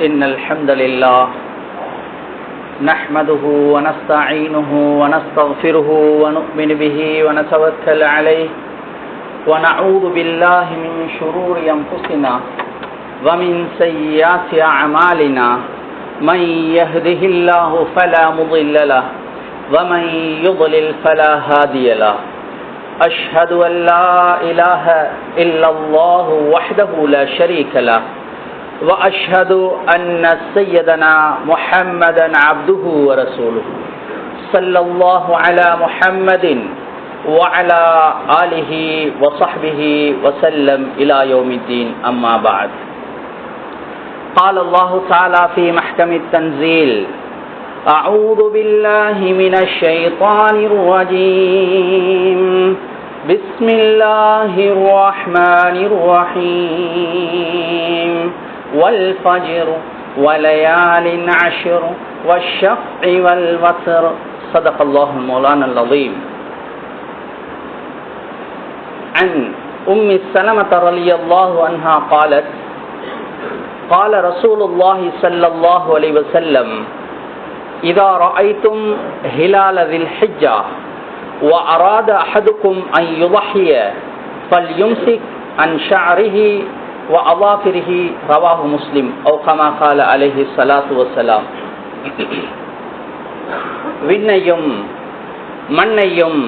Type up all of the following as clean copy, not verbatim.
إن الحمد لله نحمده ونستعينه ونستغفره ونؤمن به ونتوكل عليه ونعوذ بالله من شرور أنفسنا ومن سيئات أعمالنا من يهده الله فلا مضل له ومن يضلل فلا هادي له أشهد أن لا إله إلا الله وحده لا شريك له وأشهد أن سيدنا محمدا عبده ورسوله صلى الله على محمد وعلى آله وصحبه وسلم إلى يوم الدين أما بعد قال الله تعالى في محكم التنزيل أعوذ بالله من الشيطان الرجيم بسم الله الرحمن الرحيم والفجر وليال عشر والشفع والوتر صدق الله المولانا العظيم عن أم سلمة رضي الله عنها قالت قال رسول الله صلى الله عليه وسلم إذا رأيتم هلال ذي الحجة وأراد أحدكم أن يضحي فليمسك عن شعره وأظافره رواه مسلم أو كما قال عليه الصلاة والسلام. விண்ணையும் மண்ணையும்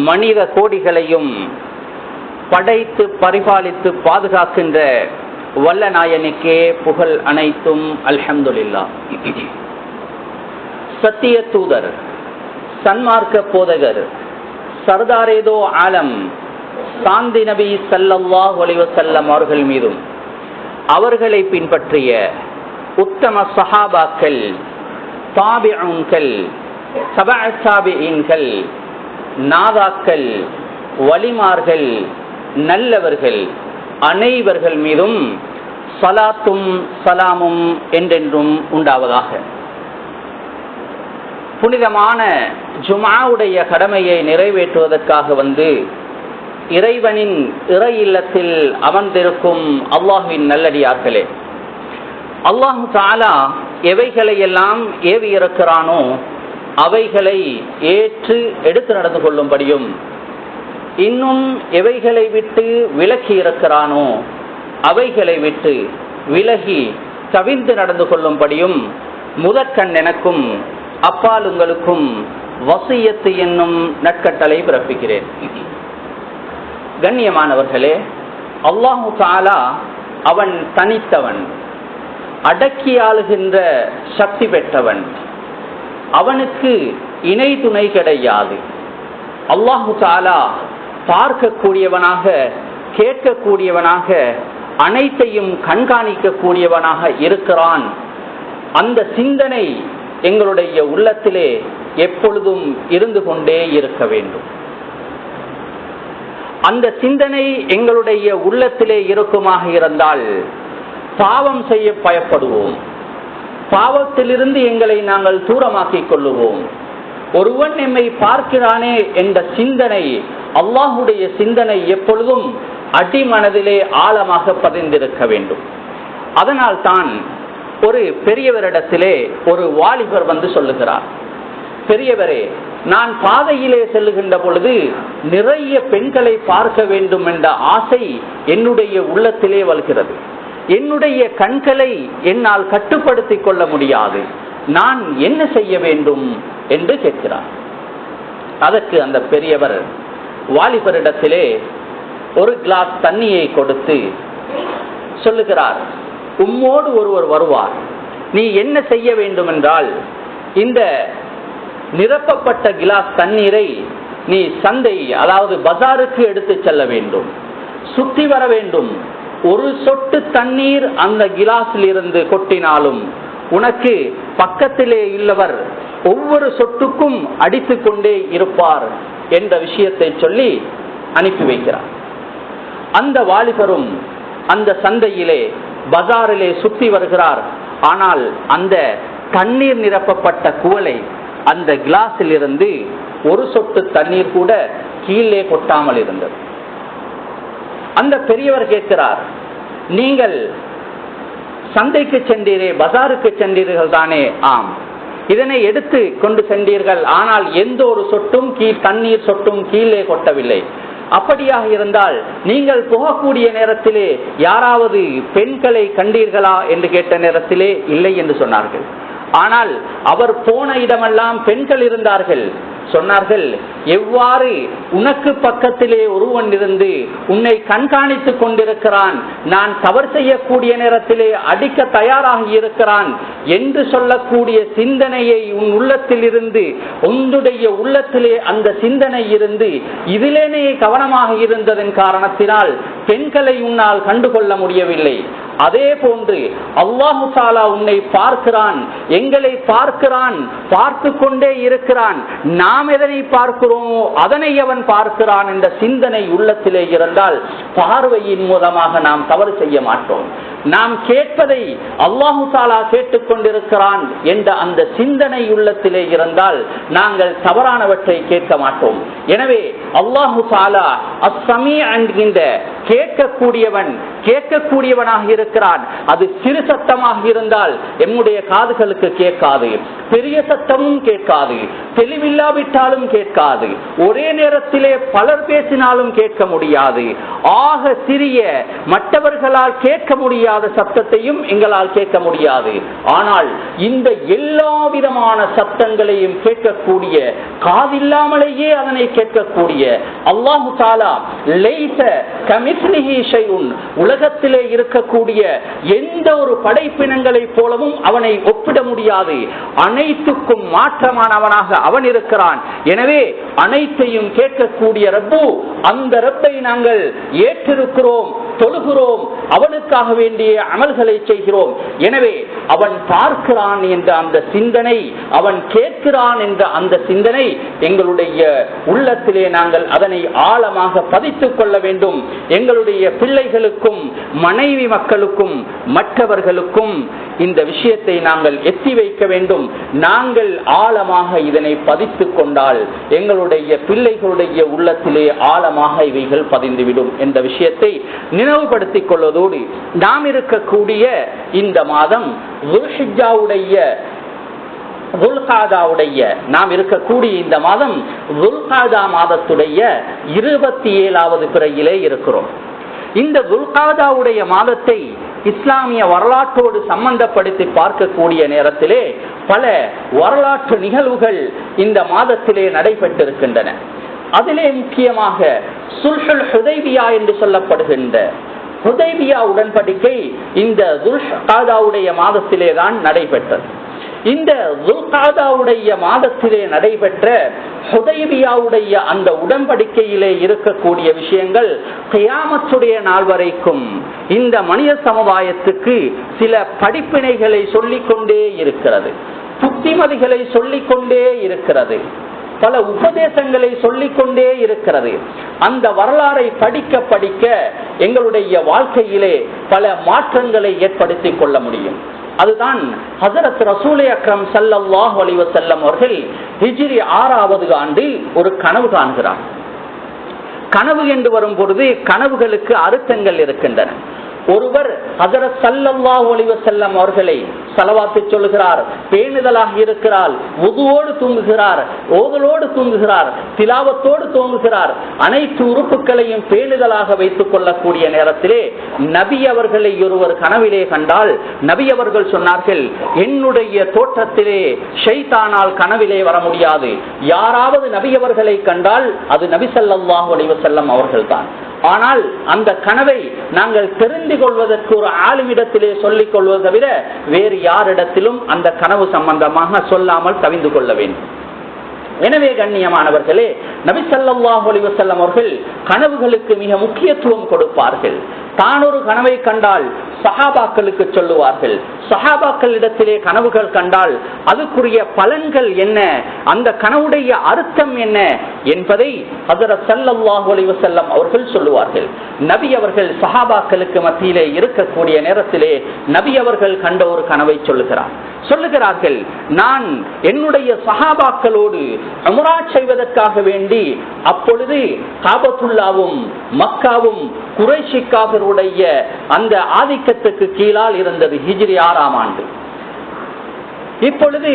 மனித கோடிகளையும் படைத்து பரிபாலித்து பாதுகாக்கின்ற வல்ல நாயனுக்கே புகழ் அனைத்தும் அல்ஹம்துலில்லாஹ். சத்திய தூதர், சன்மார்க்க போதகர், சர்தாரேதோ ஆலம் சாந்தி நபி ஸல்லல்லாஹு அலைஹி வஸல்லம் அவர்கள் மீதும் அவர்களை பின்பற்றிய உத்தம சஹாபாக்கள், தாபிஊன்கள், தபஅ தாபிஈன்கள், நாதாக்கள், வலிமார்கள், நல்லவர்கள் அனைவர்கள் மீதும் ஸலாத்தும் ஸலாமும் என்றென்றும் உண்டாவதாக. புனிதமான ஜும்ஆவுடைய கடமையை நிறைவேற்றுவதற்காக வந்து இறைவனின் இறை இல்லத்தில் அமர்ந்திருக்கும் அல்லாஹ்வின் நல்லடியார்களே, அல்லாஹு தஆலா எவைகளை எல்லாம் ஏவி இருக்கிறானோ அவைகளை ஏற்று எடுத்து நடந்து கொள்ளும்படியும், இன்னும் எவைகளை விட்டு விலக்கி இருக்கிறானோ அவைகளை விட்டு விலகி தவிர்த்து நடந்து கொள்ளும்படியும் முதற்கண் எனக்கும் அப்பால் உங்களுக்கும் வசியத்து என்னும் நற்கட்டளை பிறப்பிக்கிறேன். கண்ணியமானவர்களே, அல்லாஹு தஆலா அவன் தனித்தவன், அடக்கி ஆளுகின்ற சக்தி பெற்றவன், அவனுக்கு இணை துணை கிடையாது. அல்லாஹு தஆலா பார்க்கக்கூடியவனாக, கேட்கக்கூடியவனாக, அனைத்தையும் கண்காணிக்க கூடியவனாக இருக்கிறான். அந்த சிந்தனை எங்களுடைய உள்ளத்திலே எப்பொழுதும் இருந்து கொண்டே இருக்க வேண்டும். அந்த சிந்தனை எங்களுடைய உள்ளத்திலே இருக்குமாக இருந்தால் பாவம் செய்ய பயப்படுவோம், பாவத்திலிருந்து எங்களை நாங்கள் தூரமாக்கிக் கொள்ளுவோம். ஒருவன் நம்மை பார்க்கிறானே என்ற சிந்தனை, அல்லாஹுடைய சிந்தனை எப்பொழுதும் அடிமனதிலே ஆழமாக பதிந்திருக்க வேண்டும். அதனால் தான் ஒரு பெரியவரிடத்திலே ஒரு வாலிபர் வந்து சொல்லுகிறார், பெரியவரே, நான் பாதையிலே செல்லுகின்ற பொழுது நிறைய பெண்களை பார்க்க வேண்டும் என்ற ஆசை என்னுடைய உள்ளத்திலே வளர்கிறது. என்னுடைய கண்களை என்னால் கட்டுப்படுத்திக் கொள்ள முடியாது. நான் என்ன செய்ய வேண்டும் என்று கேட்கிறார். அதற்கு அந்த பெரியவர் வாலிபரிடத்திலே ஒரு கிளாஸ் தண்ணியை கொடுத்து சொல்லுகிறார், உம்மோடு ஒருவர் வருவார். நீ என்ன செய்ய வேண்டும் என்றால், இந்த நிரப்பப்பட்ட கிளாஸ் தண்ணீரை நீ சந்தை, அதாவது பஜாருக்கு எடுத்து செல்ல வேண்டும், சுற்றி வர வேண்டும். ஒரு சொட்டு தண்ணீர் அந்த கிளாஸில் இருந்து கொட்டினாலும் உனக்கு பக்கத்திலே உள்ளவர் ஒவ்வொரு சொட்டுக்கும் அடித்து கொண்டே இருப்பார் என்ற விஷயத்தை சொல்லி அனுப்பி வைக்கிறார். அந்த வாலிபரும் அந்த சந்தையிலே பஜாரிலே சுற்றி வருகிறார். ஆனால் அந்த தண்ணீர் நிரப்பப்பட்ட குவளை, அந்த கிளாஸில் இருந்து ஒரு சொட்டு தண்ணீர் கூட கீழே கொட்டாமல் இருந்தது. அந்த பெரியவர் கேட்கிறார், நீங்கள் சந்தைக்கு சென்றீரே, பஜாருக்கு சென்றீர்கள் தானே? ஆம். இதனை எடுத்து கொண்டு சென்றீர்கள், ஆனால் எந்த ஒரு சொட்டும் தண்ணீர் சொட்டும் கீழே கொட்டவில்லை. அப்படியாக இருந்தால் நீங்கள் போகக்கூடிய நேரத்திலே யாராவது பெண்களை கண்டீர்களா என்று கேட்ட நேரத்திலே இல்லை என்று சொன்னார்கள். ஆனால் அவர் போன இடமெல்லாம் பெண்கள் இருந்தார்கள். சொன்னார்கள், எவ்வாறு உனக்கு பக்கத்திலே ஒருவன் இருந்து உன்னை கண்காணித்துக் கொண்டிருக்கிறான், நான் தவறு செய்யக்கூடிய நேரத்திலே அடிக்க தயாராக இருக்கிறான் என்று சொல்லக்கூடிய சிந்தனையை உன் உள்ளத்தில் இருந்து, உன்னுடைய உள்ளத்திலே அந்த சிந்தனை இருந்து இதிலேனே கவனமாக இருந்ததன் காரணத்தினால் பெண்களை உன்னால் கண்டுகொள்ள முடியவில்லை. அதே போன்று அல்லாஹு தஆலா உன்னை பார்க்கிறான், எங்களை பார்க்கிறான், பார்த்து கொண்டே இருக்கிறான். நாம் எதனை பார்க்கிறோமோ அதனை அவன் பார்க்கிறான் என்ற சிந்தனை உள்ளத்திலே இருந்தால் பார்வையின் மூலமாக நாம் தவறு செய்ய மாட்டோம். நாம் கேட்பதை அல்லாஹு தஆலா கேட்டுக் கொண்டிருக்கிறான் என்ற அந்த சிந்தனை உள்ளத்திலே இருந்தால் நாங்கள் தவறானவற்றை கேட்க மாட்டோம். எனவே அல்லாஹு தஆலா அஸ்-சமீ என்கின்ற கேட்கக்கூடியவனாக இருக்கிறான். அது சிறு சத்தமாக இருந்தால் எம்முடைய காதுகளுக்கு கேட்காது, பெரிய சத்தமும் கேட்காது, தெளிவில்லாவிட்டாலும் கேட்காது, ஒரே நேரத்திலே பலர் பேசினாலும் கேட்க முடியாது. ஆக சிறிய மற்றவர்களால் கேட்க முடியாத சத்தத்தையும் எங்களால் கேட்க முடியாது. ஆனால் இந்த எல்லா விதமான சத்தங்களையும் கேட்கக்கூடிய, காதில்லாமலேயே அதனை கேட்கக்கூடிய அல்லாஹு தஆலா லைஸ கமிஸ்லிஹி ஷைஉன், உலகத்திலே இருக்கக்கூடிய எந்த ஒரு படைப்பினங்களை போலவும் அவனை ஒப்பிட முடியாது. அனைத்துக்கும் மாற்றமானவனாக அவன் இருக்கிறான். எனவே அனைத்தையும் கேட்கக்கூடிய ரப்பு, அந்த ரப்பை நாங்கள் ஏற்றிருக்கிறோம், தொழுகிறோம், அவனுக்காக வேண்டிய அமல்களை செய்கிறோம். எனவே அவன் பார்க்கிறான் என்ற அந்த சிந்தனை, அவன் கேட்கிறான் என்ற அந்த சிந்தனை எங்களுடைய உள்ளத்திலே நாங்கள் அதனை ஆழமாக பதித்துக் கொள்ள வேண்டும். எங்களுடைய பிள்ளைகளுக்கும் மனைவி மக்களுக்கும் மற்றவர்களுக்கும் இந்த விஷயத்தை நாங்கள் எத்தி வைக்க வேண்டும். நாங்கள் ஆழமாக இதனை பதித்துக் கொண்டால் எங்களுடைய பிள்ளைகளுடைய உள்ளத்திலே ஆழமாக இவைகள் பதிந்துவிடும் என்ற விஷயத்தை நினைவுபடுத்திக் கொள்வதோடு, நாம் இருக்கக்கூடிய இந்த மாதம் நாம் இருக்கக்கூடிய இந்த மாதம் துல்காதா மாதத்துடைய 27வது பிறையிலே இருக்கிறோம். இந்த துல்காதாவுடைய மாதத்தை இஸ்லாமிய வரலாற்றோடு சம்பந்தப்படுத்தி பார்க்கக்கூடிய நேரத்திலே பல வரலாற்று நிகழ்வுகள் இந்த மாதத்திலே நடைபெற்றிருக்கின்றன. அதிலே முக்கியமாக சுல்ஹுல் ஹுதைபியா என்று சொல்லப்படுகின்ற ஹுதைபியா உடன்படிக்கை இந்த துல்காதாவுடைய மாதத்திலே தான் நடைபெற்றது. இந்த துல்காதாவுடைய மாதத்திலே நடைபெற்ற ஹுதைபியாவுடைய அந்த உடன்படிக்கையிலே இருக்கக்கூடிய விஷயங்கள் கியாமத்துடைய நாள் வரைக்கும் இந்த மனித சமுதாயத்துக்கு சில படிப்பினைகளை சொல்லிக்கொண்டே இருக்கிறது, புத்திமதிகளை சொல்லிக்கொண்டே இருக்கிறது, பல உபதேசங்களை சொல்லிக்கொண்டே இருக்கிறது. அந்த வரலாறை படிக்க படிக்க எங்களுடைய வாழ்க்கையிலே பல மாற்றங்களை ஏற்படுத்திக் கொள்ள முடியும். அதுதான் ஹஜ்ரத் ரசூலே அக்ரம் ஸல்லல்லாஹு அலைஹி வஸல்லம் அவர்கள் ஹிஜ்ரி 6வது ஆண்டில் ஒரு கனவு காண்கிறார். கனவு என்று வரும் பொழுது கனவுகளுக்கு அர்த்தங்கள் இருக்கின்றன. ஒருவர் ஹஜ்ரத் ஸல்லல்லாஹு அலைஹி வஸல்லம் அவர்களை ஸலவாத்து சொல்கிறார், பேணுதலாக இருக்கிறார், வுதுவோடு தூங்குகிறார், ஓதலோடு தூங்குகிறார், திலாவத்தோடு தூங்குகிறார், அனைத்து உறுப்புகளையும் பேணுதலாக வைத்துக் கொள்ளக்கூடிய நேரத்திலே நபி அவர்களை ஒருவர் கனவிலே கண்டால் நபி அவர்கள் சொன்னார்கள், என்னுடைய தோற்றத்திலே ஷைத்தானால் கனவிலே வர முடியாது. யாராவது நபி அவர்களை கண்டால் அது நபி ஸல்லல்லாஹு அலைஹி வஸல்லம் அவர்கள் தான். ஆனால் அந்த கனவை நாங்கள் தெரிந்து கொள்வதற்கு ஒரு ஆளுமிடத்திலே சொல்லிக் கொள்வது தவிர வேறு யாரிடத்திலும் அந்த கனவு சம்பந்தமாக சொல்லாமல் தவிந்து கொள்ள வேண்டும். எனவே கண்ணியமானவர்களே, நபி ஸல்லல்லாஹு அலைஹி வஸல்லம் அவர்கள் கனவுகளுக்கு மிக முக்கியத்துவம் கொடுப்பார்கள். தான் ஒரு கனவை கண்டால் சஹாபாக்களுக்கு சொல்லுவார்கள். சஹாபாக்களிடத்திலே கனவுகள் கண்டால் அதுக்குரிய பலன்கள் என்ன, அந்த கனவுடைய அர்த்தம் என்ன என்பதை ஹஜ்ரத் ஸல்லல்லாஹு அலைஹி வஸல்லம் அவர்கள் சொல்லுவார்கள். நபி அவர்கள் சஹாபாக்களுக்கு மத்தியிலே இருக்கக்கூடிய நேரத்திலே நபி அவர்கள் கண்ட ஒரு கனவை சொல்லுகிறார். சொல்லுகிறார்கள், நான் என்னுடைய சஹாபாக்களோடு உம்ரா செய்வதற்காக வேண்டி அப்பொழுது காபத்துல்லாவும் மக்காவும் குறைஷி காஃபிருடைய அந்த ஆதிக்கத்துக்கு கீழால் இருந்தது. ஹிஜ்ரி 6ஆம் ஆண்டு. இப்பொழுது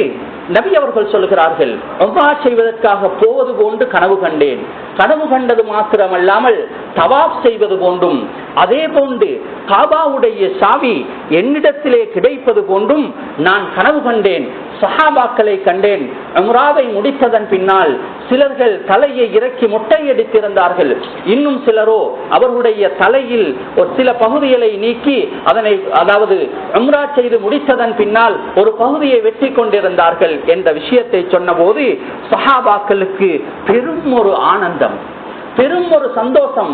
நபி அவர்கள் சொல்கிறார்கள், உம்ரா செய்வதற்காக போவது போன்று கனவு கண்டேன். கனவு கண்டது மாத்திரமல்லாமல் தவாப் செய்வது போன்றும், அதே போன்று காபாவுடைய சாவி என்னிடத்திலே கிடைப்பது போன்றும் நான் கனவு கண்டேன். சஹாபாக்களை கண்டேன். உம்ராவை முடித்ததன் பின்னால் சிலர்கள் தலையை இறக்கி மொட்டையடித்திருந்தார்கள். இன்னும் சிலரோ அவர்களுடைய தலையில் ஒரு சில பகுதிகளை நீக்கி அதனை, அதாவது உம்ரா செய்து முடித்ததன் பின்னால் ஒரு பகுதியை வெட்டி கொண்டிருந்தார்கள் என்ற விஷயத்தை சொன்னபோது சஹாபாக்களுக்கு பெரும் ஒரு ஆனந்தம், பெரும் ஒரு சந்தோஷம்.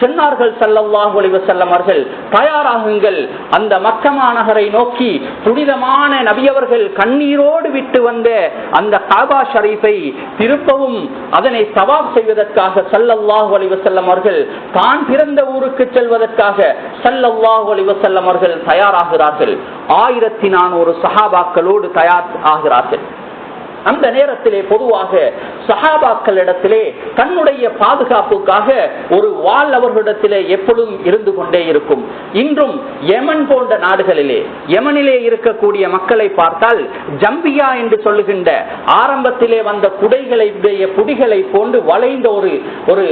சொன்னார்கள் ஸல்லல்லாஹு அலைஹி வஸல்லம் அவர்கள், தயாராகுங்கள், அந்த மக்கா நகரை நோக்கி புனிதமான நபி அவர்கள் கண்ணீரோடு விட்டு வந்த அந்த காபா ஷரீஃபை திருப்பவும் அதனை தவாப் செய்வதற்காக ஸல்லல்லாஹு அலைஹி வஸல்லம் அவர்கள் தான் பிறந்த ஊருக்கு செல்வதற்காக ஸல்லல்லாஹு அலைஹி வஸல்லம் அவர்கள் தயாராகிறார்கள். 1400 சஹாபாக்களோடு தயார் ஆகிறார்கள். அந்த நேரத்திலே பொதுவாக சஹாபாக்களிடத்திலே தன்னுடைய பாதுகாப்புக்காக ஒரு வாள் அவர்களிடத்திலே எப்பொழுதும் இருந்து கொண்டே இருக்கும். இன்றும் யமன் போன்ற நாடுகளிலே, யமனிலே இருக்கக்கூடிய மக்களை பார்த்தால் ஜம்பியா என்று சொல்லுகின்ற ஆரம்பத்திலே வந்த குடைகளுடைய புடிகளை போன்று வளைந்த ஒரு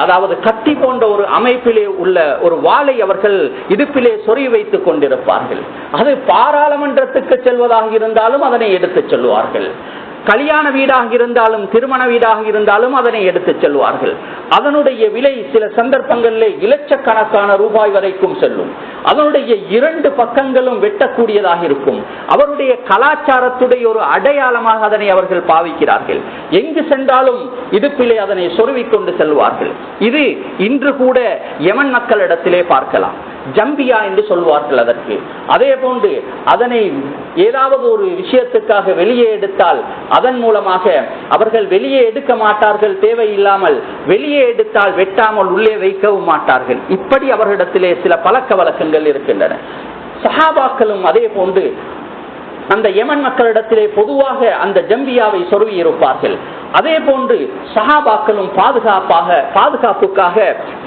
அதாவது கத்தி போன்ற ஒரு அமைப்பிலே உள்ள ஒரு வாளை அவர்கள் இடுப்பிலே சொறி வைத்துக் கொண்டிருப்பார்கள். அது பாராளுமன்றத்துக்கு செல்வதாக இருந்தாலும் அதனை எடுத்துச் செல்வார்கள். கல்யாண வீடாக இருந்தாலும் திருமண வீடாக இருந்தாலும் அதனை எடுத்துச் செல்வார்கள். அதனுடைய விலை சில சந்தர்ப்பங்களில் இலட்சக்கணக்கான ரூபாய் வரைக்கும் செல்லும். அதனுடைய 2 பக்கங்களும் வெட்டக்கூடியதாக இருக்கும். அவருடைய கலாச்சாரத்துடைய ஒரு அடையாளமாக அதனை அவர்கள் பாவிக்கிறார்கள். எங்கு சென்றாலும் இடுப்பிலே அதனை சொருவிக்கொண்டு செல்வார்கள். இது இன்று கூட யமன் மக்களிடத்திலே பார்க்கலாம். ஜம்பியா என்று சொல்வார்கள் அதற்கு. அதே போன்று அதனை ஏதாவது ஒரு விஷயத்துக்காக வெளியே எடுத்தால் அதன் மூலமாக அவர்கள் வெளியே எடுக்க மாட்டார்கள். தேவையில்லாமல் வெளியே எடுத்தால் வெட்டாமல் உள்ளே வைக்கவும் மாட்டார்கள். இப்படி அவர்களிடத்திலே சில பழக்க வழக்கங்கள் இருக்கின்றன. சஹாபாக்களும் அதே போன்று அந்த யமன் மக்களிடத்திலே பொதுவாக அந்த ஜம்பியாவை சொருவி இருப்பார்கள். அதே போன்று சஹாபாக்களும் பாதுகாப்புக்காக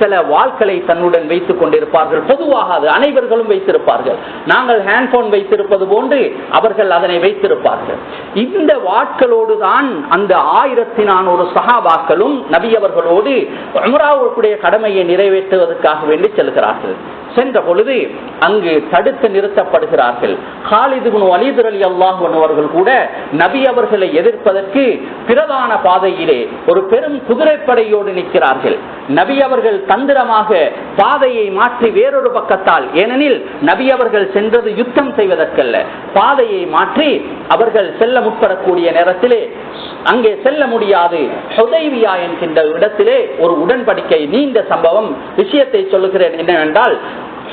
சில வாள்களை தன்னுடன் வைத்துக் கொண்டிருப்பார்கள். பொதுவாக அது அனைவர்களும் வைத்திருப்பார்கள். நாங்கள் ஹேண்ட்போன் வைத்திருப்பது போன்று அவர்கள் அதனை வைத்திருப்பார்கள். இந்த வாட்களோடு தான் அந்த 1400 சஹாபாக்களும் நபி அவர்களோடு உம்ராவுடைய கடமையை நிறைவேற்றுவதற்காக வேண்டி செல்கிறார்கள். சென்ற பொழுது அங்கு தடுத்து நிறுத்தப்படுகிறார்கள். காலித் இப்னு வலீத் ரலியல்லாஹு அன்ஹு அவர்கள் கூட நபி அவர்களை எதிர்ப்பதற்கு பிரதான பாதையிலே ஒரு பெரும் குதிரைப்படையோடு நிற்கிறார்கள். நபி அவர்கள் தந்திரமாக பாதையை மாற்றி வேறொரு பக்கத்தால், ஏனெனில் நபி அவர்கள் சென்றது யுத்தம் செய்வதற்கல்ல, பாதையை மாற்றி அவர்கள் செல்ல முற்படக்கூடிய நேரத்திலே அங்கே செல்ல முடியாது. ஹுதைபியா என்கின்ற இடத்திலே ஒரு உடன்படிக்கை, நீண்ட சம்பவம், விஷயத்தை சொல்லுகிறேன் என்னவென்றால்,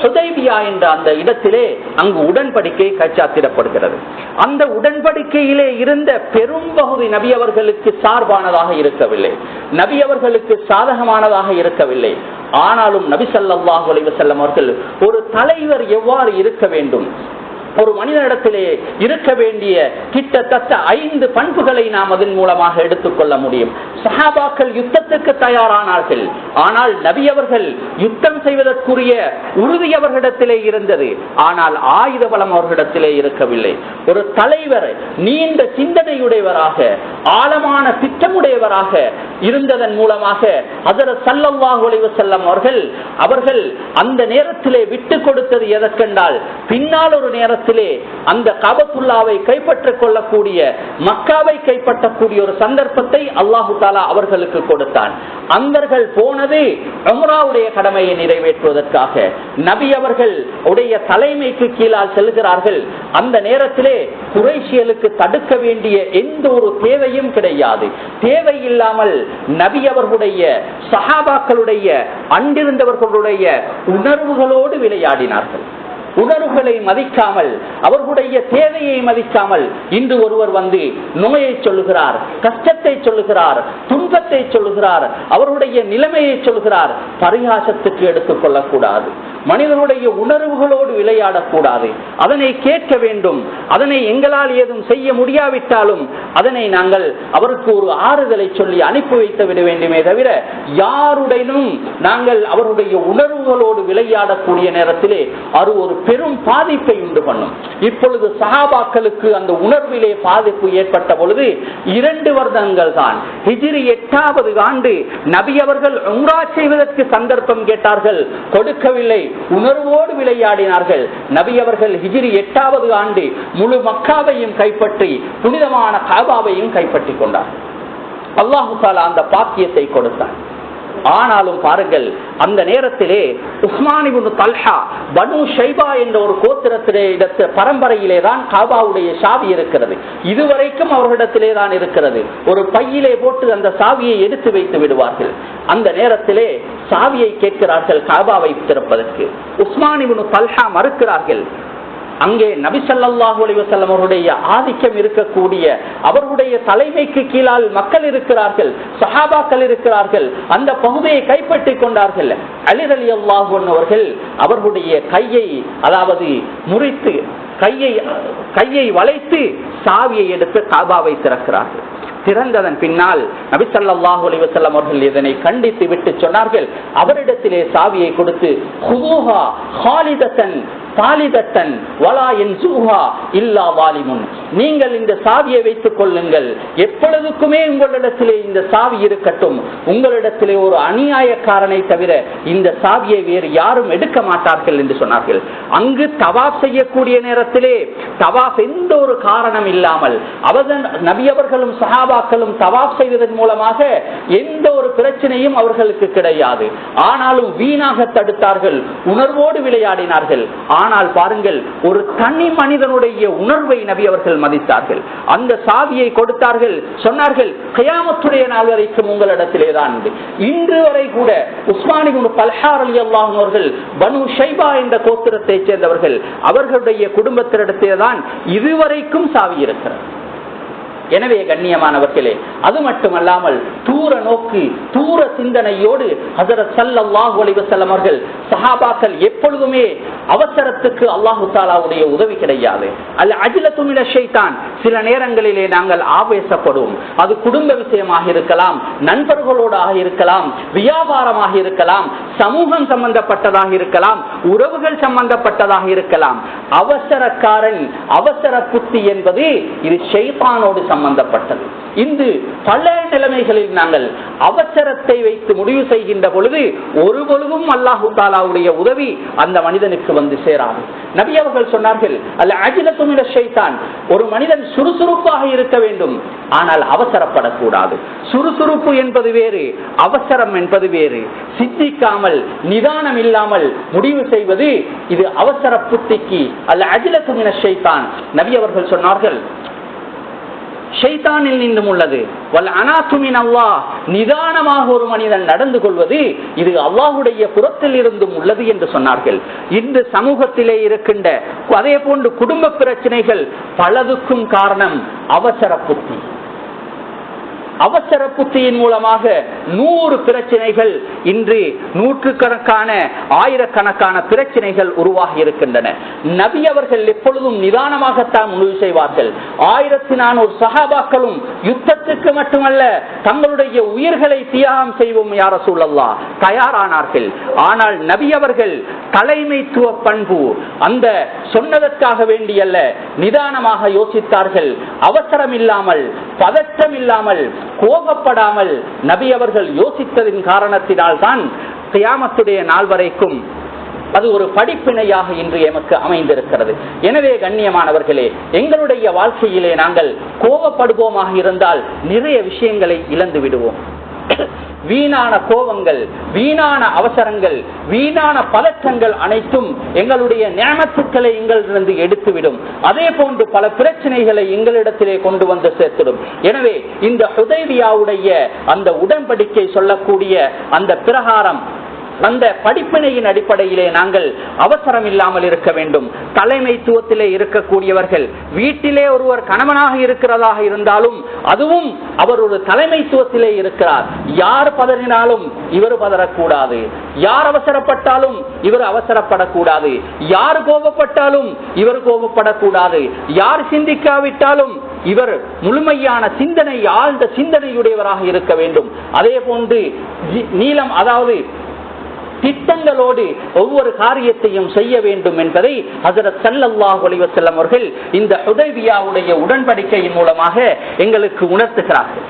ஹுதைபியா என்ற அந்த இடத்திலே அங்கு உடன்படிக்கை கைச்சாத்திடப்படுகிறது. அந்த உடன்படிக்கையிலே இருந்த பெரும் பகுதி நபி அவர்களுக்கு சார்பானதாக இருக்கவில்லை, நபி அவர்களுக்கு சாதகமானதாக இருக்கவில்லை. ஆனாலும் நபி ஸல்லல்லாஹு அலைஹி வஸல்லம் அவர்கள் ஒரு தலைவர் எவ்வாறு இருக்க வேண்டும், ஒரு மனிதனிடத்திலே இருக்க வேண்டிய கிட்டத்தட்ட 5 பண்புகளை நாம் அதன் மூலமாக எடுத்துக்கொள்ள முடியும். சஹாபாக்கள் யுத்தத்துக்கு தயாரானார்கள். ஆனால் நபி அவர்கள் யுத்தம் செய்வதற்குரிய உறுதி அவர்களிடத்திலே இருந்தது. ஆனால் ஆயுத பலம் அவர்களிடத்திலே இருக்கவில்லை. ஒரு தலைவர் நீண்ட சிந்தனையுடையவராக, ஆழமான திட்டமுடையவராக இருந்ததன் மூலமாக ஹஜ்ரத் ஸல்லல்லாஹு அலைஹி வஸல்லம் அவர்கள் அந்த நேரத்திலே விட்டு கொடுத்தது எதற்கென்றால், பின்னால் ஒரு நேரத்தில் அந்த காபத்துல்லாவை கைப்பற்றிக் கொள்ளக்கூடிய, மக்காவை கைப்பற்றக்கூடிய ஒரு சந்தர்ப்பத்தை அல்லாஹு தஆலா அவர்களுக்கு கொடுத்தான். அந்தர்கள் போனது உம்ராவுடைய கடமையை நிறைவேற்றுவதற்காக. நபி அவர்கள் உடைய தலைமைக்கு கீழால் செல்கிறார்கள். அந்த நேரத்திலே குறைஷியலுக்கு தடுக்க வேண்டிய எந்த ஒரு தேவையும் கிடையாது. தேவையில்லாமல் நபி அவர்களுடைய, சஹாபாக்களுடைய, அன்றிருந்தவர்களுடைய உணர்வுகளோடு விளையாடினார்கள். உணர்வுகளை மதிக்காமல், அவர்களுடைய தேவையை மதிக்காமல் இன்று ஒருவர் வந்து நோயை சொல்லுகிறார், கஷ்டத்தை சொல்லுகிறார், துன்பத்தை சொல்லுகிறார், அவருடைய நிலைமையை சொல்லுகிறார். பரிகாசத்துக்கு எடுத்துக் கொள்ளக்கூடாது. மனிதனுடைய உணர்வுகளோடு விளையாடக்கூடாது. அதனை கேட்க வேண்டும். அதனை எங்களால் ஏதும் செய்ய முடியாவிட்டாலும் அதனை நாங்கள் அவருக்கு ஒரு ஆறுதலை சொல்லி அனுப்பி வைத்து விட வேண்டுமே தவிர யாருடனும் நாங்கள் அவருடைய உணர்வுகளோடு விளையாடக்கூடிய நேரத்திலே அது ஒரு பெரும் பாதிப்பை உண்டு பண்ணும். இப்பொழுது சஹாபாக்களுக்கு அந்த உணர்விலே பாதிப்பு ஏற்பட்ட பொழுது 2 வருடங்கள் தான். ஹிஜ்ரி 8வது ஆண்டு நபி அவர்கள் உம்ரா செய்வதற்கு சந்தர்ப்பம் கேட்டார்கள், கொடுக்கவில்லை. உணர்வோடு விளையாடினார்கள். நபி அவர்கள் ஹிஜ்ரி 8வது ஆண்டு முழு மக்காவையும் கைப்பற்றி புனிதமான காபாவையும் கைப்பற்றி கொண்டார். அல்லாஹு தஆலா அந்த பாக்கியத்தை கொடுத்தார். ஆனாலும் பாருங்கள், அந்த நேரத்திலே உஸ்மான் இப்னு தல்ஹா பனு ஷைபா என்ற ஒரு கோத்திரத்திலே பரம்பரையிலே தான் காபாவுடைய சாவி இருக்கிறது. இதுவரைக்கும் அவர்களிடத்திலே தான் இருக்கிறது. ஒரு பையிலே போட்டு அந்த சாவியை எடுத்து வைத்து விடுவார்கள். அந்த நேரத்திலே சாவியை கேட்கிறார்கள் காபாவை திறப்பதற்கு. உஸ்மான் இப்னு தல்ஹா மறுக்கிறார்கள். அங்கே நபி ஸல்லல்லாஹு அலைஹி வஸல்லம் அவருடைய ஆதிக்கம் இருக்கக்கூடிய, அவருடைய தலைமைக்கு கீழால் மக்கள் இருக்கிறார்கள், சஹாபாக்கள் இருக்கிறார்கள். அந்த பகுதியை கைப்பற்றி கொண்டார்கள். அலி ரலியல்லாஹு அன்ஹு அவர்கள் அவர்களுடைய கையை, அதாவது முறித்து கையை வளைத்து சாவியை எடுத்து காபாவை திறக்கிறார்கள். திறந்ததன் பின்னால் நபி ஸல்லல்லாஹு அலைஹி வஸல்லம் அவர்கள் இதனை கண்டித்து விட்டு சொன்னார்கள், அவரிடத்திலே சாவியை கொடுத்து குதுஹா ஹாலிதத்தன் தாலிதத்தன் வலா யன்சுஹா இல்லா வாலிமுன், நீங்கள் இந்த சாவியை வைத்துக் கொள்ளுங்கள், எப்பொழுதுக்குமே உங்களிடத்திலே இந்த சாவி இருக்கட்டும், உங்களிடத்திலே ஒரு அநியாயக்காரனை தவிர இந்த சாவியை வேறு யாரும் எடுக்க மாட்டார்கள் என்று சொன்னார்கள். அங்கு தவாப் செய்யக்கூடிய நேரத்திலே தவாப் எந்த ஒரு காரணம் இல்லாமல் நபி அவர்களும் சஹாபாக்களும் தவாப் செய்வதன் மூலமாக எந்த ஒரு பிரச்சனையும் அவர்களுக்கு கிடையாது. ஆனாலும் வீணாக தடுத்தார்கள், உணர்வோடு விளையாடினார்கள். ஆனால் பாருங்கள், ஒரு தனி மனிதனுடைய உணர்வை நபி அவர்கள் மதித்தார்கள். அந்த சாவியை கொடுத்தார்கள், சொன்னார்கள் கியாமத்துடைய நாள் வரைக்கும் உங்களிடத்திலேதான். இன்று வரை கூட உஸ்மான் இப்னு தல்ஹா ரலியல்லாஹு அன்ஹு அவர்கள் பனு ஷைபா என்ற கோத்திரத்தை சேர்ந்தவர்கள், அவர்களுடைய குடும்பத்தினிடத்தில்தான் இதுவரைக்கும் சாவி இருக்கிறது. எனவே கண்ணியமானவர்களே, அது மட்டுமல்லாமல் தூர நோக்கு, தூர சிந்தனையோடு ஹஜ்ரத் ஸல்லல்லாஹு அலைஹி வஸல்லம் அவர்கள், சஹாபாக்கள் எப்பொழுதுமே அவசரத்துக்கு அல்லாஹு தஆலாவுடைய உதவி கிடையாது. அல் அஜ்லத்து மினஷ் ஷைத்தான். சில நேரங்களிலே நாங்கள் ஆவேசப்படுவோம். அது குடும்ப விஷயமாக இருக்கலாம், நண்பர்களோடாக இருக்கலாம், வியாபாரமாக இருக்கலாம், சமூகம் சம்பந்தப்பட்டதாக இருக்கலாம், உறவுகள் சம்பந்தப்பட்டதாக இருக்கலாம். அவசரக்காரன், அவசர புத்தி என்பது இது ஷைத்தானோடு சம்பந்தப்பட்டது. இன்று பல நிலைமைகளில் நாங்கள் அவசரத்தை வைத்து முடிவு செய்கின்ற பொழுது ஒரு பொழுதும் அல்லாஹு தஆலாவுடைய உதவி அந்த மனிதனுக்கு வந்து சேராது. நபி அவர்கள் சொன்னார்கள், அல் அஜ்லத்து மினஷ் ஷைத்தான். ஒரு மனிதன் சுறுசுறுப்பாக இருக்க வேண்டும், ஆனால் அவசரப்படக்கூடாது. சுறுசுறுப்பு என்பது வேறு, அவசரம் என்பது வேறு. சிந்திக்காமல் நிதானம் இல்லாமல் முடிவு செய்வது இது அவசர புத்திக்கு அல் அஜ்லத்து மினஷ் ஷைத்தான். நபி அவர்கள் சொன்னார்கள், ஷைத்தானில் நின்றும் உள்ளது. வல் அனாது மின் அல்லாஹ். நிதானமாக ஒரு மனிதன் நடந்து கொள்வது இது அல்லாஹ்வுடைய புறத்தில் இருந்தும் உள்ளது என்று சொன்னார்கள். இந்த சமூகத்திலே இருக்கின்ற அதே போன்று குடும்ப பிரச்சனைகள் பலதுக்கும் காரணம் அவசர புத்தி. அவசர புத்தியின் மூலமாக 100 பிரச்சனைகள், இன்று நூற்றுக்கணக்கான ஆயிரக்கணக்கான பிரச்சனைகள் உருவாகி இருக்கின்றன. நபி அவர்கள் எப்பொழுதும் நிதானமாகத்தான் முடிவு செய்வார்கள். 1400 சஹாபாக்களும் யுத்தத்துக்கு மட்டுமல்ல தங்களுடைய உயிர்களை தியாகம் செய்வோம் யா ரசூலல்லாஹ் தயாரானார்கள். ஆனால் நபி அவர்கள் தலைமைத்துவ பண்பு அந்த சொன்னதற்காக வேண்டியல்ல, நிதானமாக யோசித்தார்கள். அவசரம் இல்லாமல், பதற்றம் இல்லாமல், கோபப்படாமல் நபி அவர்கள் யோசித்ததின் காரணத்தினால் தான் கியாமத்துடைய நாள் வரைக்கும் அது ஒரு படிப்பினையாக இன்று எமக்கு அமைந்திருக்கிறது. எனவே கண்ணியமானவர்களே, எங்களுடைய வாழ்க்கையிலே நாங்கள் கோபப்படுவோமாக இருந்தால் நிறைய விஷயங்களை இழந்து விடுவோம். வீணான கோபங்கள், வீணான அவசரங்கள், வீணான பதற்றங்கள் அனைத்தும் எங்களுடைய நியமத்துக்களை எங்களிடமிருந்து எடுத்துவிடும். அதே போன்று பல பிரச்சனைகளை எங்களிடத்திலே கொண்டு வந்து சேர்த்திடும். எனவே இந்த ஹுதைபியாவுடைய அந்த உடன்படிக்கை சொல்லக்கூடிய அந்த பிரகாரம் அந்த படிப்பினையின் அடிப்படையிலே நாங்கள் அவசரம் இல்லாமல் இருக்க வேண்டும். தலைமைத்துவத்திலே இருக்கக்கூடியவர்கள் வீட்டிலே ஒருவர் கணவனாக இருக்கிறதாக இருந்தாலும் அதுவும் அவர் ஒரு தலைமைத்துவத்திலே இருக்கிறார். யார் பதறினாலும் இவர் பதறக்கூடாது, யார் அவசரப்பட்டாலும் இவர் அவசரப்படக்கூடாது, யார் கோபப்பட்டாலும் இவர் கோபப்படக்கூடாது, யார் சிந்திக்காவிட்டாலும் இவர் முழுமையான சிந்தனை, ஆழ்ந்த சிந்தனையுடையவராக இருக்க வேண்டும். அதே போன்று நீளம், அதாவது திட்டங்களோடு ஒவ்வொரு காரியத்தையும் செய்ய வேண்டும் என்பதை ஹஜ்ரத் ஸல்லல்லாஹு அலைஹி வஸல்லம் அவர்கள் இந்த ஹுதைபியாவுடைய உடன்படிக்கையின் மூலமாக எங்களுக்கு உணர்த்துகிறார்கள்.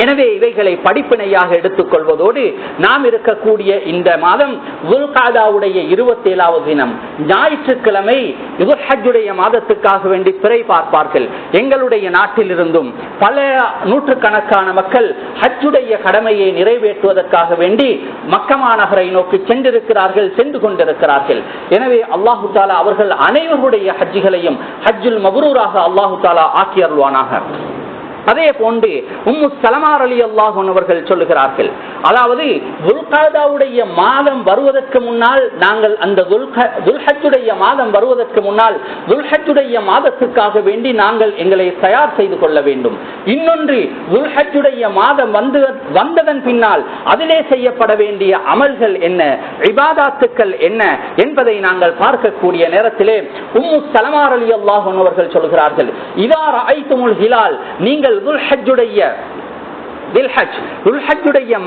எனவே இவைகளை படிப்பினையாக எடுத்துக் கொள்வதோடு நாம் இருக்கக்கூடிய இந்த மாதம் துல்காதாவுடைய 27வது தினம் ஞாயிற்றுக்கிழமை துல்ஹஜ்ஜுடைய மாதத்துக்காக வேண்டி பிறை பார்ப்பார்கள். எங்களுடைய நாட்டிலிருந்தும் பல நூற்றுக்கணக்கான மக்கள் ஹஜ்ஜுடைய கடமையை நிறைவேற்றுவதற்காக வேண்டி மக்கமா நகரை நோக்கி சென்றிருக்கிறார்கள், சென்று கொண்டிருக்கிறார்கள். எனவே அல்லாஹு தாலா அவர்கள் அனைவருடைய ஹஜ்ஜுகளையும் ஹஜ்ஜுல் மப்ரூராக அல்லாஹு தாலா ஆக்கி அருள்வானாக. அதே போன்று உம்மு ஸலமா ரலியல்லாஹு அன்ஹா அவர்கள் சொல்லுகிறார்கள், அதாவது துல்காதாவுடைய மாதம் வருவதற்கு முன்னால் நாங்கள் அந்த துல்ஹஜ்ஜுடைய மாதம் வருவதற்கு முன்னால் துல்ஹஜ்ஜுடைய மாதத்துக்காக வேண்டி நாங்கள் எங்களை தயார் செய்து கொள்ள வேண்டும். இன்னொன்று, துல்ஹஜ்ஜுடைய மாதம் வந்ததன் பின்னால் அதிலே செய்யப்பட வேண்டிய அமல்கள் என்ன, இபாதத்துக்கள் என்ன என்பதை நாங்கள் பார்க்கக்கூடிய நேரத்திலே உம்மு ஸலமா ரலியல்லாஹு அன்ஹா அவர்கள் சொல்கிறார்கள், இதா ரஅய்துமுல் ஹிலால், நீங்கள் துல்ஹஜ்ஜுடைய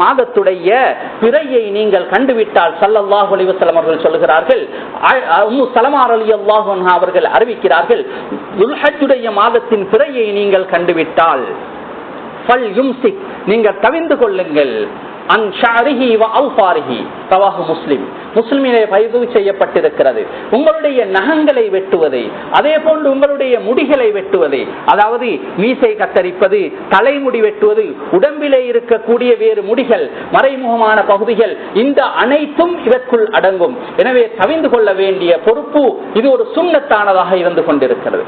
மாதத்துடைய பிறையை நீங்கள் கண்டுவிட்டால், ஸல்லல்லாஹு அலைஹி வஸல்லம் அவர்கள் சொல்கிறார்கள், உம்மு ஸலமா ரலியல்லாஹு அன்ஹா அவர்கள் அறிவிக்கிறார்கள், துல்ஹஜ்ஜுடைய மாதத்தின் பிறையை நீங்கள் கண்டுவிட்டால் ஃபல் யும்சிக், நீங்கள் தவிந்து கொள்ளுங்கள், அன் ஷஅரிஹி வ அல்ஃபாரிஹி, ரவாஹு முஸ்லிம், முஸ்லிமிலே பதிவு செய்யப்பட்டிருக்கிறது. உங்களுடைய நகங்களை வெட்டுவதை, அதே போன்று உங்களுடைய முடிகளை வெட்டுவதை, அதாவது மீசை கத்தரிப்பது, தலைமுடி வெட்டுவது, உடம்பிலே இருக்கக்கூடிய வேறு முடிகள், மறைமுகமான பகுதிகள், இந்த அனைத்தும் இதற்குள் அடங்கும். எனவே தவிந்து கொள்ள வேண்டிய பொறுப்பு இது ஒரு சுன்னத்தானதாக இருந்து கொண்டிருக்கிறது.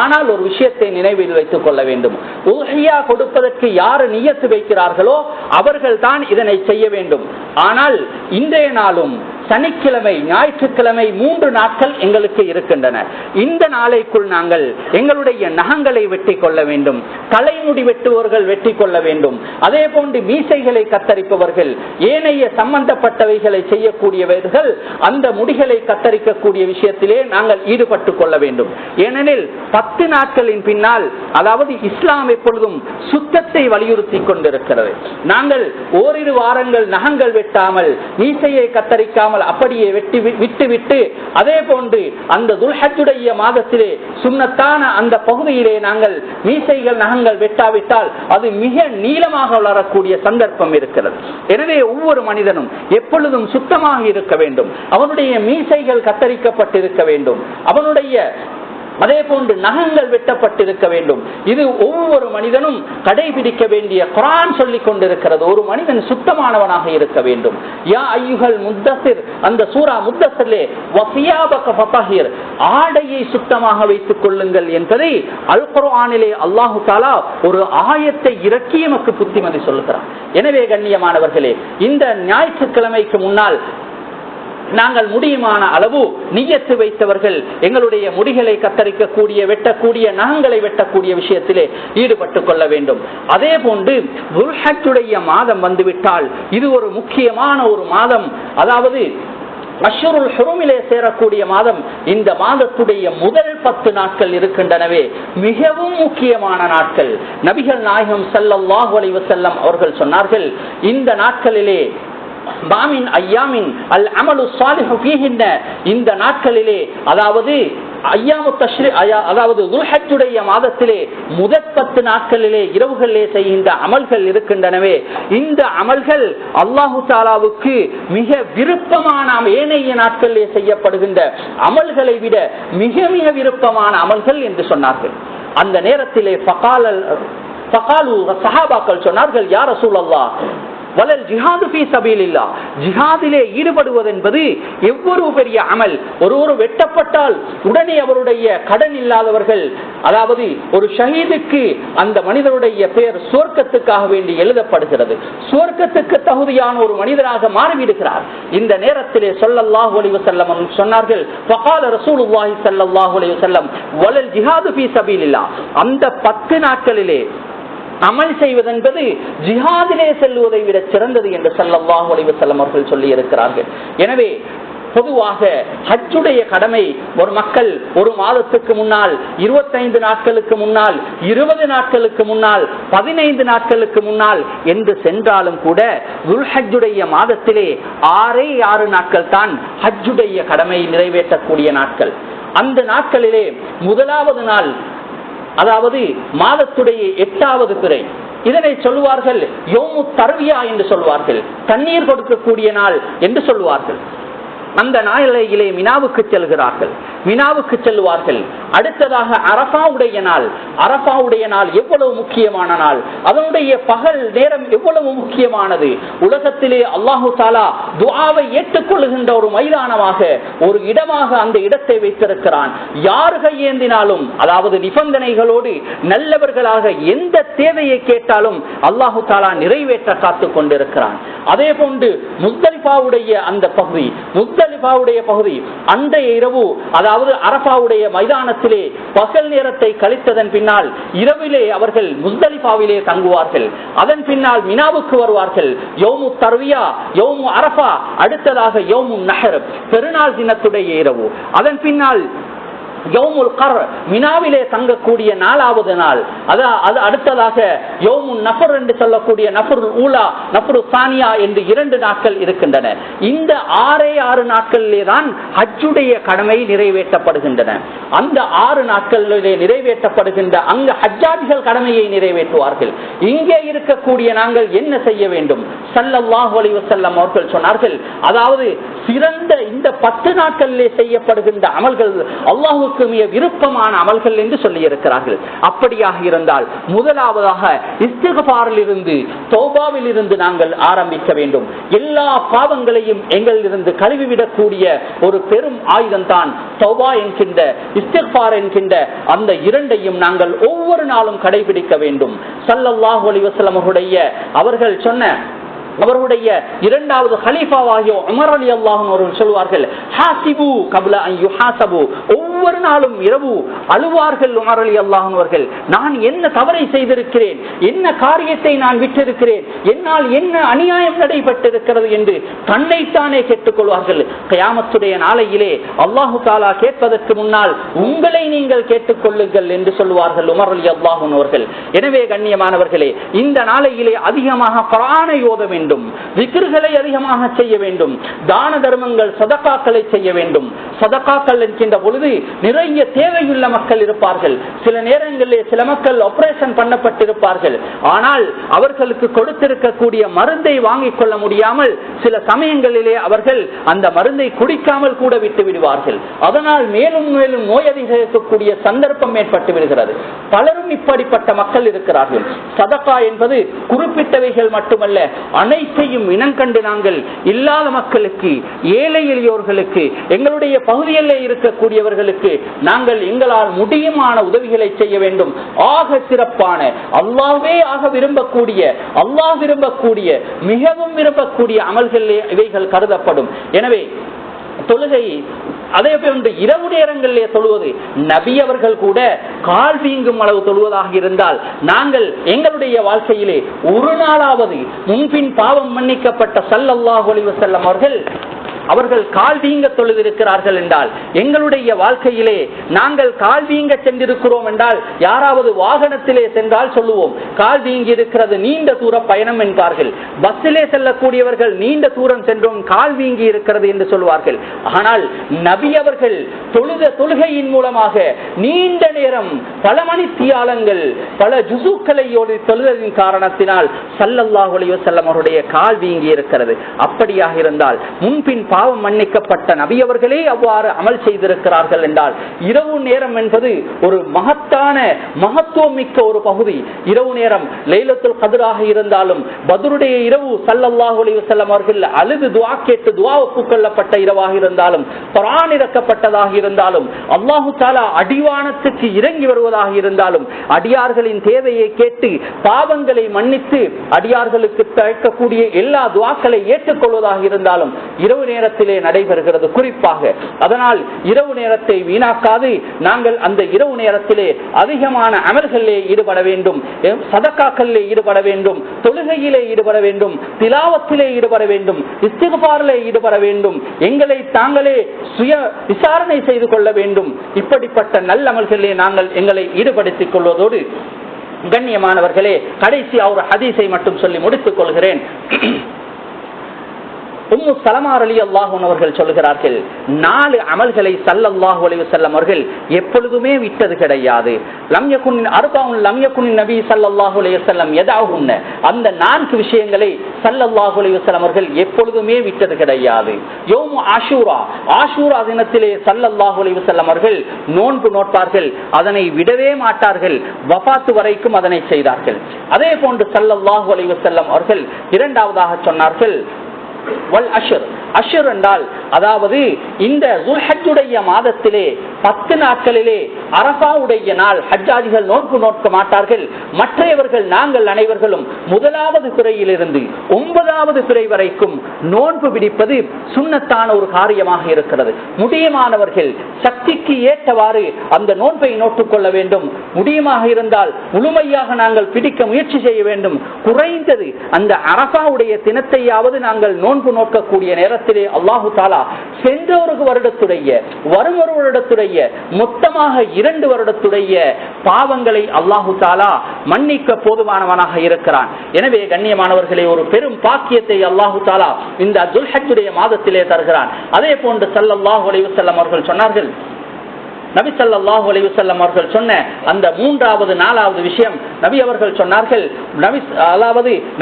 ஆனால் ஒரு விஷயத்தை நினைவில் வைத்துக் கொள்ள வேண்டும், உஹ்யா கொடுப்பதற்கு யாரு நியத்து வைக்கிறார்களோ அவர்கள் தான் இதனை செய்ய வேண்டும். ஆனால் இன்றைய நாளும் சனிக்கிழமை, ஞாயிற்றுக்கிழமை 3 நாட்கள் எங்களுக்கு இருக்கின்றன. இந்த நாளைக்குள் நாங்கள் எங்களுடைய நகங்களை வெட்டி கொள்ள வேண்டும், தலைமுடி வெட்டுவர்கள் வெட்டி கொள்ள வேண்டும், அதே போன்று மீசைகளை கத்தரிப்பவர்கள், ஏனைய சம்பந்தப்பட்டவைகளை செய்யக்கூடியவர்கள் அந்த முடிகளை கத்தரிக்கக்கூடிய விஷயத்திலே நாங்கள் ஈடுபட்டுக் கொள்ள வேண்டும். ஏனெனில் 10 நாட்களின் பின்னால், அதாவது இஸ்லாம் எப்பொழுதும் சுத்தத்தை வலியுறுத்தி கொண்டிருக்கிறது. நாங்கள் ஓரிரு வாரங்கள் நகங்கள் வெட்டாமல், மீசையை கத்தரிக்காமல் அப்படியே விட்டு அதே போன்று அந்த துல்ஹஜ்ஜுடைய மாதத்திலே சுன்னத்தான அந்த பகுதியிலே நாங்கள் மீசைகள் நகங்கள் வெட்டாவிட்டால் அது மிக நீளமாக வளரக்கூடிய சந்தர்ப்பம் இருக்கிறது. எனவே ஒவ்வொரு மனிதனும் எப்பொழுதும் சுத்தமாக இருக்க வேண்டும், அவனுடைய மீசைகள் கத்தரிக்கப்பட்டிருக்க வேண்டும், அவனுடைய அதே போன்று நகங்கள் வெட்டப்பட்டிருக்க வேண்டும். இது ஒவ்வொரு மனிதனும் கடைபிடிக்க வேண்டிய குர்ஆன் சொல்லிக் கொண்டிருக்கிறது. ஒரு மனிதன் சுத்தமானவனாக இருக்க வேண்டும். யா அய்யுஹல் முத்தஸிர், அந்த சூரா முத்தஸிலே வஸியாபக ஃபதஹிர், ஆடையை சுத்தமாக வைத்துக் கொள்ளுங்கள் என்பதை அல் குர்ஆனிலே அல்லாஹ் தஆலா ஒரு ஆயத்தை இறக்கி நமக்கு புத்திமதி சொல்லுகிறார். எனவே கண்ணியமானவர்களே, இந்த ஞாயிற்றுக்கிழமைக்கு முன்னால் நாங்கள் முடியுமான அளவு நியத்து வைத்தவர்கள் எங்களுடைய முடிகளை கத்தரிக்கக்கூடிய, வெட்டக்கூடிய, நகங்களை வெட்டக்கூடிய விஷயத்திலே ஈடுபட்டுக் கொள்ள வேண்டும். அதே போன்று துல்ஹஜ்ஜுடைய மாதம் வந்துவிட்டால் இது ஒரு முக்கியமான ஒரு மாதம், அதாவது அஷ்ஹுருல் ஹுருமிலே சேரக்கூடிய மாதம். இந்த மாதத்துடைய முதல் 10 நாட்கள் இருக்கின்றனவே மிகவும் முக்கியமான நாட்கள். நபிகள் நாயகம் ஸல்லல்லாஹு அலைஹி வஸல்லம் அவர்கள் சொன்னார்கள், இந்த நாட்களிலே மாமின் ஐயாமின் அல் அமலு ஸாலிஹு ஃபீஹின்ன, இந்த நாட்களிலே, அதாவது ஐயாமு தஷ்ரீக், அதாவது துல்ஹஜ்ஜுடைய மாதத்திலே முதல் 10 நாட்களிலே இரவுகளிலே செய்கின்ற அமல்கள் இருக்கின்றனவே, இந்த அமல்கள் அல்லாஹு தஆலாவுக்கு மிக விருப்பமான, ஏனைய நாட்களிலே செய்யப்படுகின்ற அமல்களை விட மிக மிக விருப்பமான அமல்கள் என்று சொன்னார்கள். அந்த நேரத்திலே சஹாபாக்கள் சொன்னார்கள், யா ரசூலல்லாஹ், வலல் ஜிஹாது ஃபீ சபீலில்லாஹ், ஜிஹாதிலே ஈடுபடுவது என்பது எவ்வளவு பெரிய அமல். ஒருவர் வெட்டப்பட்டால் உடனே அவருடைய கடன் இல்லாதவர்கள், அதாவது ஒரு ஷஹீதுக்கு அந்த மனிதருடைய பெயர் சுவர்க்கத்துக்காக வேண்டி எழுதப்படுகிறது, சுவர்க்கத்துக்கு தகுதியான ஒரு மனிதராக மாறிவிடுகிறார். இந்த நேரத்திலே ஸல்லல்லாஹு அலைஹி வஸல்லம் சொன்னார்கள், ஃபகால ரசூலுல்லாஹி ஸல்லல்லாஹு அலைஹி வஸல்லம் வலல் ஜிஹாது ஃபீ சபீலில்லாஹ், அந்த 10 நாட்களிலே அமல் செய்வது என்பது ஜிஹாதிலே செல்வதை விட சிறந்தது என்று ஸல்லல்லாஹு அலைஹி வஸல்லம் அவர்கள் சொல்லி இருக்கிறார்கள். எனவே பொதுவாக ஹஜ்ஜுடைய கடமை ஒரு மக்கள் ஒரு மாதத்துக்கு முன்னால், 25 நாட்களுக்கு முன்னால், 20 நாட்களுக்கு முன்னால், 15 நாட்களுக்கு முன்னால் என்று சென்றாலும் கூட துல்ஹஜ்ஜுடைய மாதத்திலே 6 நாட்கள் தான் ஹஜ்ஜுடைய கடமை நிறைவேற்றக்கூடிய நாட்கள். அந்த நாட்களிலே முதலாவது நாள், அதாவது மாதத்துடைய 8வது பிறை, இதனை சொல்லுவார்கள் யௌமு தர்வியா என்று சொல்வார்கள், தண்ணீர் கொடுக்கக்கூடிய நாள் என்று சொல்லுவார்கள். அந்த நாளையிலே மினாவுக்கு செல்கிறார்கள், மினாவுக்கு செல்வார்கள். அடுத்ததாக அரஃபாவுடைய நாள், அரஃபாவுடைய நாள் எவ்வளவு முக்கியமான நாள், அதனுடைய பகல் நேரம் எவ்வளவு முக்கியமானது. உலகத்திலே அல்லாஹு தஆலா துஆவை ஏற்றுக்கொள்கின்ற ஒரு மைதானமாக, ஒரு இடமாக அந்த இடத்தை வைத்திருக்கிறான். யார் கையேந்தினாலும், அதாவது நிபந்தனைகளோடு நல்லவர்களாக எந்த தேவையை கேட்டாலும் அல்லாஹு தஆலா நிறைவேற்ற காத்துக் கொண்டிருக்கிறான். அதே போன்று முஸ்தலிஃபாவுடைய அந்த பகுதி, முஸ்தலிஃபாவுடைய பகுதி அன்றைய இரவு, அதாவது அரஃபாவுடைய மைதானத்திலே பகல் நேரத்தை கழித்ததன் பின்னால் இரவிலே அவர்கள் முஸ்தலிஃபாவிலே தங்குவார்கள். அதன் பின்னால் மினாவுக்கு வருவார்கள். யௌமு தர்வியா, யௌமு அரஃபா, அடுத்ததாக யௌமு நஹர், பெருநாள் தினத்துடைய இரவு. அதன் பின்னால் யௌமுல் கர், மினாவிலே தங்கக்கூடிய 4வது நாள். அது அடுத்ததாக யௌமுன் நஃபர் என்று சொல்லக்கூடிய நஃபருல் ஊலா, நஃபரு சானியா என்று 2 நாட்கள் இருக்கின்றன. இந்த 6 நாட்களிலே தான் ஹஜ்ஜுடைய கடமை நிறைவேற்றப்படுகின்றன. அந்த 6 நாட்களிலே நிறைவேற்றப்படுகின்ற அங்கு ஹஜ்ஜாஜிகள் கடமையை நிறைவேற்றுவார்கள். இங்கே இருக்கக்கூடிய நாங்கள் என்ன செய்ய வேண்டும்? ஸல்லல்லாஹு அலைஹி வஸல்லம் அவர்கள் சொன்னார்கள், அதாவது சிறந்த இந்த 10 நாட்களிலே செய்யப்படுகின்ற அமல்கள் அல்லாஹ் மிக விருப்பமான அமல்கள் என்று சொல்லி இருக்கிறார்கள். அப்படியாக இருந்தால் முதலாவதாக இஸ்திக்ஃபாரில் இருந்து, தௌபாவில் இருந்து நாங்கள் ஆரம்பிக்க வேண்டும். எல்லா பாவங்களையும் எங்களிலிருந்து கழுவிவிடக்கூடிய ஒரு பெரும் ஆயுதம் தான் தௌபா என்கின்ற, இஸ்திக்ஃபார் என்கின்ற அந்த 2ஐயும் நாங்கள் ஒவ்வொரு நாளும் கடைபிடிக்க வேண்டும். ஸல்லல்லாஹு அலைஹி வஸல்லம் அவர்கள் சொன்ன, அவருடைய 2வது ஹலீஃபாவாகிய உமர் ரலியல்லாஹு அன்ஹு அவர்கள் சொல்வார்கள், ஹாசிபு கப்ல அன் யுஹாசபு, ஒவ்வொரு நாளும் இரவு அழுவார்கள் உமர் ரலியல்லாஹு அன்ஹு அவர்கள், நான் என்ன தவறை செய்திருக்கிறேன், என்ன காரியத்தை நான் விட்டிருக்கிறேன், என்னால் என்ன அநியாயம் நடைபெற்றிருக்கிறது என்று தன்னைத்தானே கேட்டுக்கொள்வார்கள். கியாமத்துடைய நாளையிலே அல்லாஹு தஆலா கேட்பதற்கு முன்னால் உங்களை நீங்கள் கேட்டுக்கொள்ளுங்கள் என்று சொல்வார்கள் உமர் ரலியல்லாஹு அன்ஹு அவர்கள். எனவே கண்ணியமானவர்களே, இந்த நாளையிலே அதிகமாக குர்ஆனை ஓத வேண்டும், விக்ர்களை அதிகமாக செய்ய வேண்டும், தான தர்மங்கள் சதகாக்களை செய்ய வேண்டும். சதகாக்கள் என்கின்ற பொழுது நிறைய தேவையுள்ள மக்கள் இருப்பார்கள். சில நேரங்களிலே சில மக்கள் ஆபரேஷன் பண்ணப்பட்டிருப்பார்கள். ஆனால் அவர்களுக்கு கொடுத்திருக்கக்கூடிய மருந்தை வாங்கிக் கொள்ள முடியாமல் சில சமயங்களிலே அவர்கள் அந்த மருந்தை குடிக்காமல் கூட விட்டு விடுவார்கள். அதனால் மேலும் மேலும் நோய் அதிகரிக்கக்கூடிய சந்தர்ப்பம் ஏற்பட்டு விடுகிறது. பலரும் இப்படிப்பட்ட மக்கள் இருக்கிறார்கள். சதகா என்பது குறிப்பிட்டவைகள் மட்டுமல்ல, அனைத்தையும் இனங்கண்டு நாங்கள் இல்லாத மக்களுக்கு, ஏழை எளியோர்களுக்கு, எங்களுடைய பகுதிகளில் இருக்கக்கூடியவர்களுக்கு நாங்கள் எங்களால் முடியுமான உதவிகளை செய்ய வேண்டும். ஆக சிறப்பான, அல்லாஹ்வே ஆக விரும்பக்கூடிய, அல்லாஹ் விரும்பக்கூடிய, மிகவும் விரும்பக்கூடிய அமல்களிலே இவைகள் கருதப்படும். எனவே தொழுகை, அதே போன்று இரவு நேரங்களிலே தொழுவது, நபி அவர்கள் கூட கால் வீங்கும் அளவு தொழுவதாக இருந்தால் நாங்கள் எங்களுடைய வாழ்க்கையிலே ஒரு நாளாவது முன்பின் பாவம் மன்னிக்கப்பட்ட ஸல்லல்லாஹு அலைஹி வஸல்லம் அவர்கள் கால் வீங்க தொழுதிருக்கிறார்கள் என்றால், எங்களுடைய வாழ்க்கையிலே நாங்கள் கால் வீங்க சென்றிருக்கிறோம் என்றால், யாராவது வாகனத்திலே சென்றால் சொல்லுவோம் கால் வீங்கி இருக்கிறது, நீண்ட தூர பயணம் என்பார்கள். பஸ்ஸிலே செல்லக்கூடியவர்கள் நீண்ட தூரம் சென்றோம், கால் வீங்கி இருக்கிறது என்று சொல்வார்கள். ஆனால் நபி அவர்கள் தொழுகையின் மூலமாக நீண்ட நேரம், பல மணித்தியாலங்கள், பல ஜுசுக்களை தொழுதலின் காரணத்தினால் ஸல்லல்லாஹு அலைஹி வஸல்லம் அவருடைய கால் வீங்கி இருக்கிறது. அப்படியாக இருந்தால் முன்பின் பாவம் மன்னிக்கப்பட்ட நபி அவர்களே அவ்வாறு அமல் செய்திருக்கிறார்கள் என்றால், இரவு நேரம் என்பது ஒரு மகத்துவம் மிக்க ஒரு பகுதி. இரவு நேரம் லைலத்துல் கத்ராக இருந்தாலும், பத்ருடைய இரவு ஸல்லல்லாஹு அலைஹி வஸல்லம் அவர்கள் அழுது துஆ கேட்டு துஆ ஒப்புக்கொள்ளப்பட்ட இரவாக இருந்தாலும், குர்ஆன் இறக்கப்பட்டதாக இருந்தாலும், அல்லாஹு தஆலா அடிவானத்துக்கு இறங்கி வருவதாக இருந்தாலும், அடியார்களின் தேவையை கேட்டு பாவங்களை மன்னித்து அடியார்களுக்கு கேட்கக்கூடிய எல்லா துஆக்களை ஏற்றுக்கொள்வதாக இருந்தாலும் இரவு நேரத்திலே நடைபெறுகிறது குறிப்பாக. அதனால் இரவு நேரத்தை வீணாக்காது நாங்கள் அந்த இரவு நேரத்திலே அதிகமான அமல்களிலே ஈடுபட வேண்டும், சதக்காக்களிலே ஈடுபட வேண்டும், தொழுகையிலே ஈடுபட வேண்டும், திலாவத்திலே ஈடுபட வேண்டும், இஸ்திக்பாரிலே ஈடுபட வேண்டும், எங்களை தாங்களே சுய விசாரணை செய்து கொள்ள வேண்டும். இப்படிப்பட்ட நல்ல அமல்களிலே நாங்கள் எங்களை ஈடுபடுத்திக் கொள்வதோடு, கண்ணியமானவர்களே, கடைசி ஒரு ஹதீஸை மட்டும் சொல்லி முடித்துக் கொள்கிறேன். உம்மு சலமா ரலியல்லாஹு அன்ஹா அவர்கள் சொல்கிறார்கள், 4 அமல்களை ஸல்லல்லாஹு அலைஹி வஸல்லம் அவர்கள் எப்பொழுதுமே விட்டது கிடையாது. லம் யகுன் நபி ஸல்லல்லாஹு அலைஹி வஸல்லம் யதஅஹுன்ன, அந்த 4 விஷயங்களை ஸல்லல்லாஹு அலைஹி வஸல்லம் அவர்கள் எப்பொழுதுமே விட்டது கிடையாது. யௌமு ஆஷூரா, ஆஷூரா தினத்திலே ஸல்லல்லாஹு அலைஹி வஸல்லம் அவர்கள் நோன்பு நோட்பார்கள், அதனை விடவே மாட்டார்கள், வஃபாத் வரைக்கும் அதனை செய்தார்கள். அதே போன்று ஸல்லல்லாஹு அலைஹி வஸல்லம் அவர்கள் இரண்டாவதாக சொன்னார்கள் அஷ்ர் என்றால், அதாவது இந்த துல்ஹஜ்ஜுடைய மாதத்திலே 10 நாட்களிலே அரஃபாவுடைய நாள் ஹஜ்ஜாஜிகள் நோன்பு நோக்க மாட்டார்கள். மற்றவர்கள் நாங்கள் அனைவர்களும் முதலாவது பிறையிலிருந்து 9வது பிறை வரைக்கும் நோன்பு பிடிப்பது சுன்னத்தான ஒரு காரியமாக இருக்கிறது. முடியுமானவர்கள் சக்திக்கு ஏற்றவாறு அந்த நோன்பை நோட்டுக் கொள்ள வேண்டும். முடியுமாக இருந்தால் முழுமையாக நாங்கள் பிடிக்க முயற்சி செய்ய வேண்டும். குறைந்தது அந்த அரஃபாவுடைய தினத்தையாவது நாங்கள் நோன்பு நோக்கக்கூடிய நேரத்திலே அல்லாஹு தஆலா சென்ற ஒரு வருடத்துடைய வரும் ஒரு வருடத்துடைய மொத்தமாக 2 வருடத்துடைய பாவங்களை அல்லாஹு தஆலா மன்னிக்க போதுமானவனாக இருக்கிறான். எனவே கண்ணியமானவர்களே, ஒரு பெரும் பாக்கியத்தை அல்லாஹு தஆலா இந்த துல்ஹஜ்ஜுடைய மாதத்திலே தருகிறான். அதே போன்று ஸல்லல்லாஹு அலைஹி வஸல்லம் அவர்கள் சொன்னார்கள், நபி ஸல்லல்லாஹு அலைஹி வஸல்லம் அவர்கள் சொன்ன அந்த 3வது 4வது விஷயம், நபி அவர்கள் சொன்னார்கள்,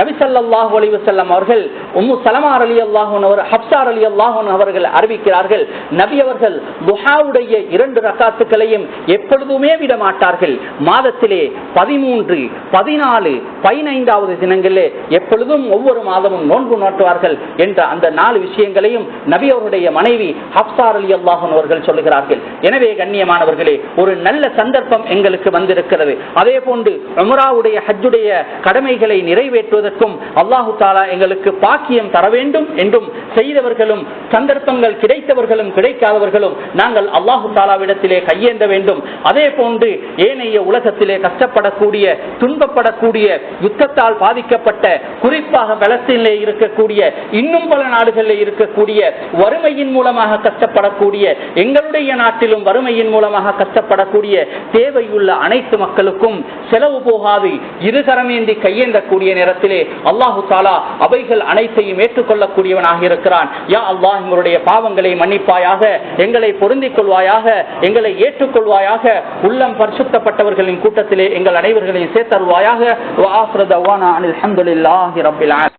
நபி ஸல்லல்லாஹு அலைஹி வஸல்லம் அவர்கள் உம்மு சலமா ரலியல்லாஹு அன்ஹா ஹப்ஸா ரலியல்லாஹு அன்ஹா அவர்கள் அறிவிக்கிறார்கள், நபி அவர்கள் துஹாவுடைய 2 ரக்காத்துகளையும் எப்பொழுதுமே விட மாட்டார்கள். மாதத்திலே 13, 14, 15வது தினங்களிலே எப்பொழுதும் ஒவ்வொரு மாதமும் நோன்பு நோட்டுவார்கள் என்ற அந்த 4 விஷயங்களையும் நபி அவருடைய மனைவி ஹப்ஸா ரலியல்லாஹு அன்ஹா அவர்கள் சொல்லுகிறார்கள். எனவே கண்ணியமானவர்களே, ஒரு நல்ல சந்தர்ப்பம் எங்களுக்கு வந்திருக்கிறது. அதே போன்று உம்ராவுடைய ஹஜ்ஜுடைய கடமைகளை நிறைவேற்றுவதற்கும் அல்லாஹு தஆலா எங்களுக்கு பாக்கியம் தர வேண்டும் என்றும் செய்தவர்களும் சந்தர்ப்பங்கள் கிடைத்தவர்களும் கிடைக்காதவர்களும் நாங்கள் அல்லாஹு தஆலாவிடத்திலே கையேந்த வேண்டும். அதே போன்று ஏனைய உலகத்திலே கஷ்டப்படக்கூடிய, துன்பப்படக்கூடிய, யுத்தத்தால் பாதிக்கப்பட்ட, குறிப்பாக பலஸ்தீனிலே இருக்கக்கூடிய, இன்னும் பல நாடுகளில் இருக்கக்கூடிய, வறுமையின் மூலமாக கஷ்டப்படக்கூடிய, எங்களுடைய நாட்டிலும் வறுமையின் மூலமாக கஷ்டப்படக்கூடிய தேவையுள்ள அனைத்து மக்களுக்கும் செலவு போகாது இருகரமேந்தி கையேந்தக்கூடிய நேரத்திலே அல்லாஹு தஆலா அவைகள் அனைத்தையும் ஏற்றுக்கொள்ளக்கூடியவனாக இருக்கிறான். யா அல்லாஹ், எங்களுடைய பாவங்களை மன்னிப்பாயாக, எங்களை பொருந்திக் கொள்வாயாக, எங்களை ஏற்றுக்கொள்வாயாக, உள்ளம் பரிசுத்தப்பட்டவர்களின் கூட்டத்திலே எங்கள் அனைவர்களையும் சேர்த்தருள்வாயாக. வ ஆஃபிரு தஅவானா அனில் ஹம்துலில்லாஹி ரப்பில் ஆலமீன்.